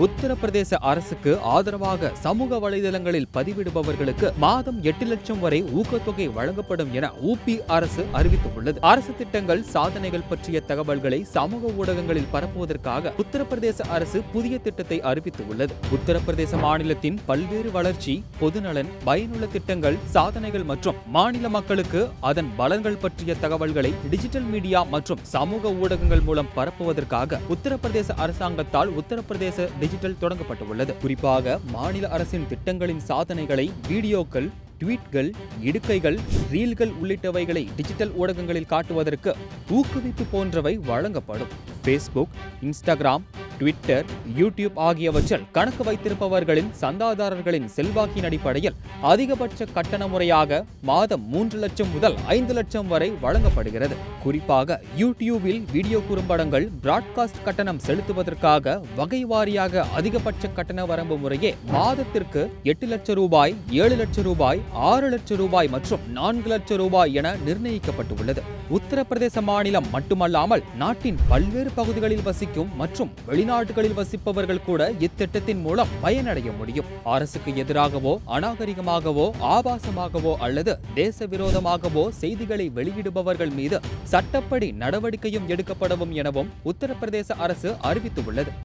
உத்தரப்பிரதேச அரசுக்கு ஆதரவாக சமூக வலைதளங்களில் பதிவிடுபவர்களுக்கு மாதம் 8 லட்சம் வரை ஊக்கத்தொகை வழங்கப்படும் என உபி அரசு அறிவித்துள்ளது. அரசு திட்டங்கள், சாதனைகள் பற்றிய தகவல்களை சமூக ஊடகங்களில் பரப்புவதற்காக உத்தரப்பிரதேச அரசு புதிய திட்டத்தை அறிவித்துள்ளது. உத்தரப்பிரதேச மாநிலத்தின் பல்வேறு வளர்ச்சி, பொதுநலன், பயனுள்ள திட்டங்கள், சாதனைகள் மற்றும் மாநில மக்களுக்கு அதன் பலன்கள் பற்றிய தகவல்களை டிஜிட்டல் மீடியா மற்றும் சமூக ஊடகங்கள் மூலம் பரப்புவதற்காக உத்தரப்பிரதேச அரசாங்கத்தால் உத்தரப்பிரதேச டிஜிட்டல் தொடங்கப்பட்டுள்ளது. குறிப்பாக மாநில அரசின் திட்டங்களின் சாதனைகளை வீடியோக்கள், ட்வீட்கள், இடுகைகள், ரீல்கள் உள்ளிட்டவைகளை டிஜிட்டல் ஊடகங்களில் காட்டுவதற்கு ஊக்குவிப்பு போன்றவை வழங்கப்படும். ஃபேஸ்புக், இன்ஸ்டாகிராம், ட்விட்டர், யூடியூப் ஆகியவற்றில் கணக்கு வைத்திருப்பவர்களின் சந்தாதாரர்களின் செல்வாக்கின் அடிப்படையில் அதிகபட்ச கட்டண முறையாக மாதம் 3 லட்சம் முதல் 5 லட்சம் வரை வழங்கப்படுகிறது. குறிப்பாக யூடியூபில் வீடியோ குறும்படங்கள் பிராட்காஸ்ட் கட்டணம் செலுத்துவதற்காக வகை வாரியாக அதிகபட்ச கட்டண வரம்பு முறையே மாதத்திற்கு 8 லட்சம் ரூபாய், 7 லட்சம் ரூபாய், 6 லட்சம் ரூபாய் மற்றும் 4 லட்சம் ரூபாய் என நிர்ணயிக்கப்பட்டுள்ளது. உத்தரப்பிரதேச மாநிலம் மட்டுமல்லாமல் நாட்டின் பல்வேறு பகுதிகளில் வசிக்கும் மற்றும் வெளிநாடுகளில் வசிப்பவர்கள் கூட இத்திட்டத்தின் மூலம் பயனடைய முடியும். அரசுக்கு எதிராகவோ, அநாகரிகமாகவோ, ஆபாசமாகவோ அல்லது தேச விரோதமாகவோ செய்திகளை வெளியிடுபவர்கள் மீது சட்டப்படி நடவடிக்கையும் எடுக்கப்படும் எனவும் உத்தரப்பிரதேச அரசு அறிவித்துள்ளது.